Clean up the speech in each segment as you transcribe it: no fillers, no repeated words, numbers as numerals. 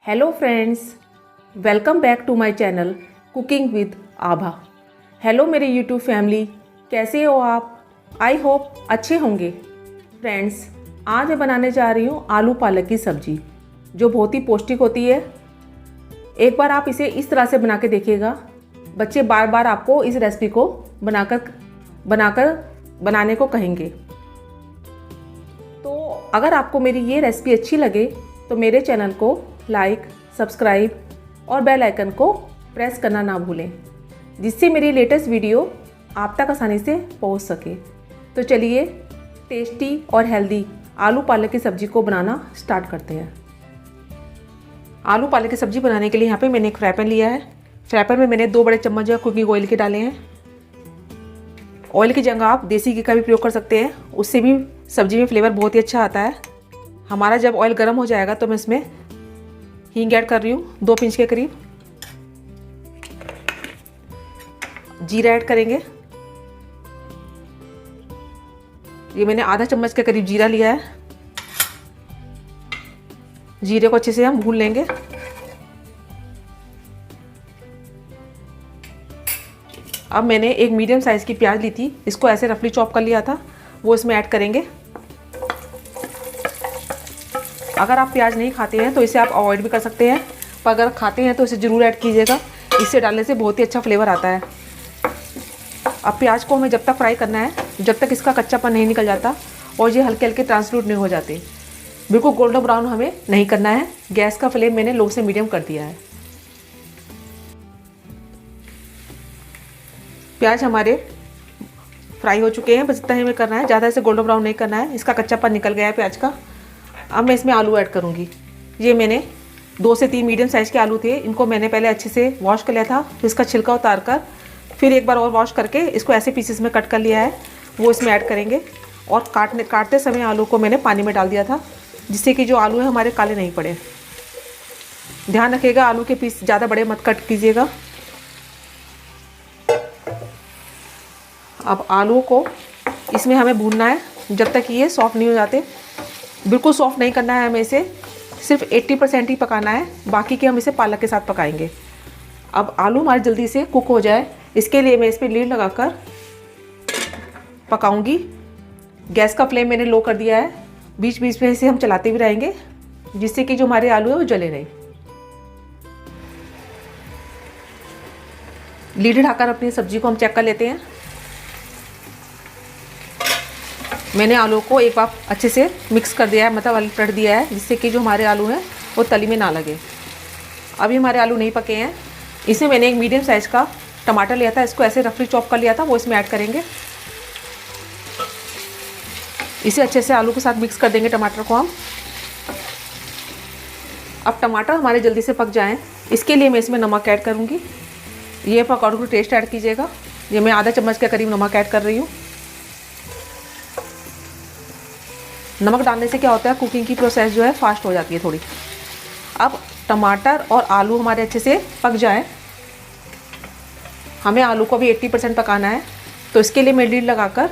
Hello friends, welcome back to my channel cooking with Abha. Hello मेरे YouTube family, कैसे हो आप? आई होप अच्छे होंगे। फ्रेंड्स, आज मैं बनाने जा रही हूँ आलू पालक की सब्ज़ी, जो बहुत ही पौष्टिक होती है। एक बार आप इसे इस तरह से बना के देखिएगा, बच्चे बार बार आपको इस रेसिपी को बनाने को कहेंगे। तो अगर आपको मेरी ये रेसिपी अच्छी लगे तो मेरे चैनल को लाइक, सब्सक्राइब और बेल आइकन को प्रेस करना ना भूलें, जिससे मेरी लेटेस्ट वीडियो आप तक आसानी से पहुंच सके। तो चलिए टेस्टी और हेल्दी आलू पालक की सब्ज़ी को बनाना स्टार्ट करते हैं। आलू पालक की सब्ज़ी बनाने के लिए यहाँ पे मैंने एक फ्राई पैन लिया है। फ्राई पैन में मैंने 2 बड़े चम्मच कुकिंग ऑयल के डाले हैं। ऑयल की जगह आप देसी घी का भी प्रयोग कर सकते हैं, उससे भी सब्ज़ी में फ्लेवर बहुत ही अच्छा आता है। हमारा जब ऑयल गर्म हो जाएगा तो मैं इसमें हींग ऐड कर रही हूँ 2 पिंच के करीब। जीरा ऐड करेंगे, ये मैंने आधा चम्मच के करीब जीरा लिया है। जीरे को अच्छे से हम भून लेंगे। अब मैंने एक मीडियम साइज़ की प्याज ली थी, इसको ऐसे रफली चॉप कर लिया था, वो इसमें ऐड करेंगे। अगर आप प्याज नहीं खाते हैं तो इसे आप अवॉइड भी कर सकते हैं, पर अगर खाते हैं तो इसे ज़रूर ऐड कीजिएगा। इससे डालने से बहुत ही अच्छा फ्लेवर आता है। अब प्याज को हमें जब तक फ्राई करना है जब तक इसका कच्चापन नहीं निकल जाता और ये हल्के हल्के ट्रांसलूट नहीं हो जाते। बिल्कुल गोल्डन ब्राउन हमें नहीं करना है। गैस का फ्लेम मैंने लो से मीडियम कर दिया है। प्याज हमारे फ्राई हो चुके हैं, बस इतना ही हमें करना है, ज़्यादा इसे गोल्डन ब्राउन नहीं करना है। इसका कच्चापन निकल गया है प्याज का। अब मैं इसमें आलू ऐड करूँगी। ये मैंने 2 से 3 मीडियम साइज़ के आलू थे, इनको मैंने पहले अच्छे से वॉश कर लिया था, फिर इसका छिलका उतार कर फिर एक बार और वॉश करके इसको ऐसे पीसेस में कट कर लिया है, वो इसमें ऐड करेंगे। और काटते समय आलू को मैंने पानी में डाल दिया था, जिससे कि जो आलू है हमारे काले नहीं पड़े। ध्यान रखिएगा आलू के पीस ज़्यादा बड़े मत कट कीजिएगा। अब आलू को इसमें हमें भूनना है जब तक ये सॉफ्ट नहीं हो जाते। बिल्कुल सॉफ्ट नहीं करना है हमें इसे, सिर्फ 80% ही पकाना है, बाकी के हम इसे पालक के साथ पकाएंगे। अब आलू हमारे जल्दी से कुक हो जाए, इसके लिए मैं इस पर लीड लगाकर पकाऊंगी। गैस का फ्लेम मैंने लो कर दिया है। बीच बीच में इसे हम चलाते भी रहेंगे, जिससे कि जो हमारे आलू है वो जले नहीं। लीड ढाकर अपनी सब्जी को हम चेक कर लेते हैं। मैंने आलू को एक बार अच्छे से मिक्स कर दिया है, मतलब पलट दिया है, जिससे कि जो हमारे आलू हैं वो तली में ना लगे। अभी हमारे आलू नहीं पके हैं। इसमें मैंने एक मीडियम साइज़ का टमाटर लिया था, इसको ऐसे रफली चॉप कर लिया था, वो इसमें ऐड करेंगे। इसे अच्छे से आलू के साथ मिक्स कर देंगे टमाटर को हम। अब टमाटर हमारे जल्दी से पक जाएं, इसके लिए मैं इसमें नमक ऐड करूँगी। ये अकॉर्डिंग टू टेस्ट ऐड कीजिएगा। ये मैं आधा चम्मच के करीब नमक ऐड कर रही हूँ। नमक डालने से क्या होता है, कुकिंग की प्रोसेस जो है फास्ट हो जाती है थोड़ी। अब टमाटर और आलू हमारे अच्छे से पक जाए, हमें आलू को भी 80% पकाना है, तो इसके लिए मैं लीड लगाकर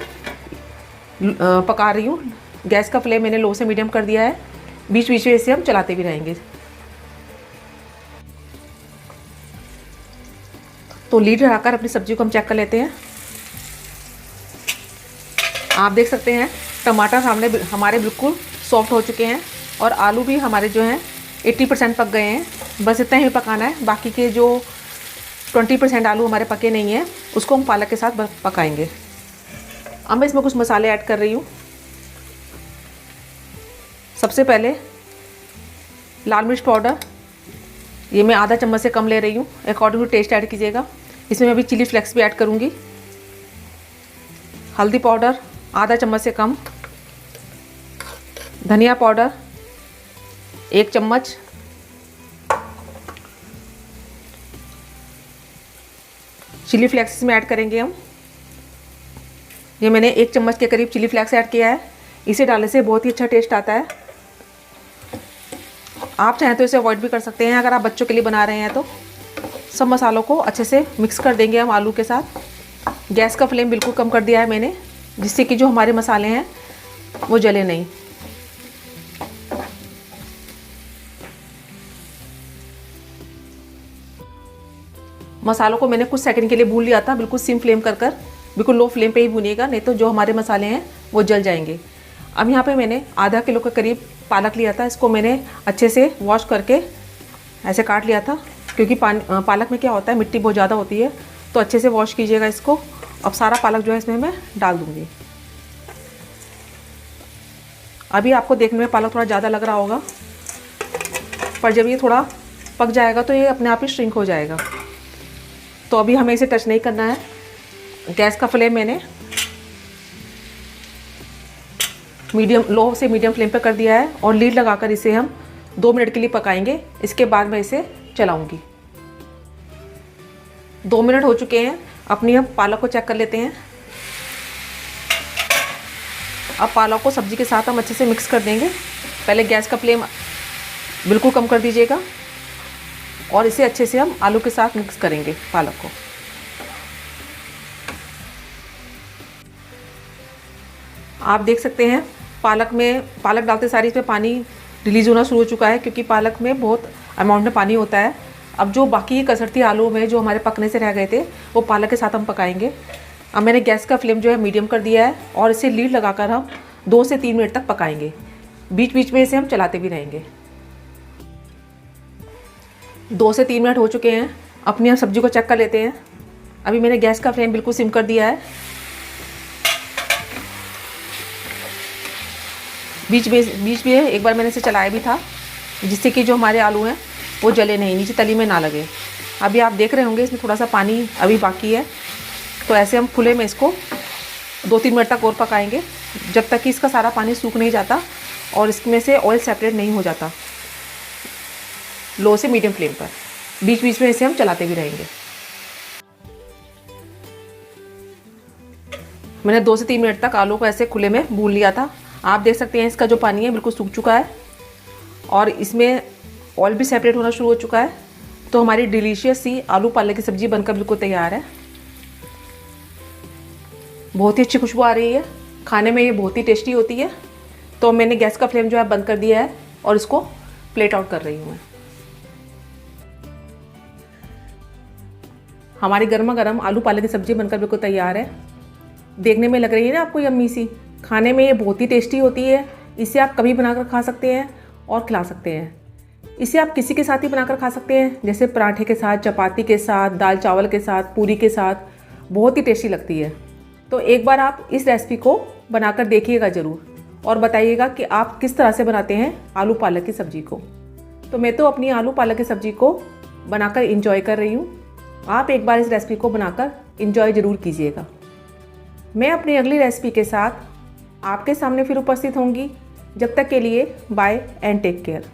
पका रही हूँ। गैस का फ्लेम मैंने लो से मीडियम कर दिया है। बीच बीच में इसे हम चलाते भी रहेंगे। तो लीड लगाकर अपनी सब्जी को हम चेक कर लेते हैं। आप देख सकते हैं टमाटर हमारे बिल्कुल सॉफ्ट हो चुके हैं और आलू भी हमारे जो हैं 80% पक गए हैं। बस इतना ही पकाना है, बाकी के जो 20% आलू हमारे पके नहीं हैं उसको हम पालक के साथ पकाएंगे। अब मैं इसमें कुछ मसाले ऐड कर रही हूँ। सबसे पहले लाल मिर्च पाउडर, ये मैं आधा चम्मच से कम ले रही हूँ, अकॉर्डिंग टू टेस्ट ऐड कीजिएगा। इसमें मैं अभी चिली फ्लेक्स भी ऐड करूँगी। हल्दी पाउडर आधा चम्मच से कम। धनिया पाउडर 1 चम्मच। चिली फ्लेक्स में ऐड करेंगे हम। ये मैंने 1 चम्मच के करीब चिली फ्लेक्स ऐड किया है। इसे डालने से बहुत ही अच्छा टेस्ट आता है। आप चाहें तो इसे अवॉइड भी कर सकते हैं, अगर आप बच्चों के लिए बना रहे हैं तो। सब मसालों को अच्छे से मिक्स कर देंगे हम आलू के साथ। गैस का फ्लेम बिल्कुल कम कर दिया है मैंने, जिससे कि जो हमारे मसाले हैं वो जले नहीं। मसालों को मैंने कुछ सेकंड के लिए भून लिया था, बिल्कुल सिम फ्लेम कर बिल्कुल लो फ्लेम पे ही भूनिएगा, नहीं तो जो हमारे मसाले हैं वो जल जाएंगे। अब यहाँ पे मैंने आधा किलो के करीब पालक लिया था, इसको मैंने अच्छे से वॉश करके ऐसे काट लिया था, क्योंकि पालक में क्या होता है मिट्टी बहुत ज़्यादा होती है, तो अच्छे से वॉश कीजिएगा इसको। अब सारा पालक जो है इसमें मैं डाल दूँगी। अभी आपको देखने में पालक थोड़ा ज़्यादा लग रहा होगा, पर जब ये थोड़ा पक जाएगा तो ये अपने आप ही श्रिंक हो जाएगा। तो अभी हमें इसे टच नहीं करना है। गैस का फ्लेम मैंने लो से मीडियम फ्लेम पर कर दिया है और लीड लगाकर इसे हम 2 मिनट के लिए पकाएंगे। इसके बाद मैं इसे चलाऊंगी। 2 मिनट हो चुके हैं, अपनी हम पालक को चेक कर लेते हैं। अब पालक को सब्जी के साथ हम अच्छे से मिक्स कर देंगे। पहले गैस का फ्लेम बिल्कुल कम कर दीजिएगा और इसे अच्छे से हम आलू के साथ मिक्स करेंगे पालक को। आप देख सकते हैं पालक डालते सारी इसमें पानी रिलीज़ होना शुरू हो चुका है, क्योंकि पालक में बहुत अमाउंट में पानी होता है। अब जो बाकी कसर थी आलू में जो हमारे पकने से रह गए थे, वो पालक के साथ हम पकाएंगे। अब मैंने गैस का फ्लेम जो है मीडियम कर दिया है और इसे लीड लगाकर हम 2 से 3 मिनट तक पकाएंगे। बीच बीच में इसे हम चलाते भी रहेंगे। 2 से 3 मिनट हो चुके हैं, अपनी हम सब्जी को चेक कर लेते हैं। अभी मैंने गैस का फ्लेम बिल्कुल सिम कर दिया है। बीच में एक बार मैंने इसे चलाया भी था, जिससे कि जो हमारे आलू हैं वो जले नहीं, नीचे तली में ना लगे। अभी आप देख रहे होंगे इसमें थोड़ा सा पानी अभी बाकी है, तो ऐसे हम खुले में इसको 2-3 मिनट तक और पकाएंगे, जब तक कि इसका सारा पानी सूख नहीं जाता और इसमें से ऑयल सेपरेट नहीं हो जाता। लो से मीडियम फ्लेम पर बीच बीच में इसे हम चलाते भी रहेंगे। मैंने 2 से 3 मिनट तक आलू को ऐसे खुले में भून लिया था। आप देख सकते हैं इसका जो पानी है बिल्कुल सूख चुका है और इसमें ऑयल भी सेपरेट होना शुरू हो चुका है। तो हमारी डिलीशियस सी आलू पालक की सब्ज़ी बनकर बिल्कुल तैयार है। बहुत ही अच्छी खुशबू आ रही है, खाने में ये बहुत ही टेस्टी होती है। तो मैंने गैस का फ्लेम जो है बंद कर दिया है और इसको प्लेट आउट कर रही हूँ मैं। हमारी गर्मा गर्म आलू पालक की सब्ज़ी बनकर बिल्कुल तैयार है। देखने में लग रही है ना आपको यम्मी सी, खाने में ये बहुत ही टेस्टी होती है। इसे आप कभी बनाकर खा सकते हैं और खिला सकते हैं। इसे आप किसी के साथ ही बनाकर खा सकते हैं, जैसे पराठे के साथ, चपाती के साथ, दाल चावल के साथ, पूरी के साथ, बहुत ही टेस्टी लगती है। तो एक बार आप इस रेसिपी को बनाकर देखिएगा ज़रूर और बताइएगा कि आप किस तरह से बनाते हैं आलू पालक की सब्ज़ी को। तो मैं तो अपनी आलू पालक की सब्ज़ी को बनाकर इंजॉय कर रही हूँ। आप एक बार इस रेसिपी को बनाकर इंजॉय ज़रूर कीजिएगा। मैं अपनी अगली रेसिपी के साथ आपके सामने फिर उपस्थित होंगी। जब तक के लिए बाय एंड टेक केयर।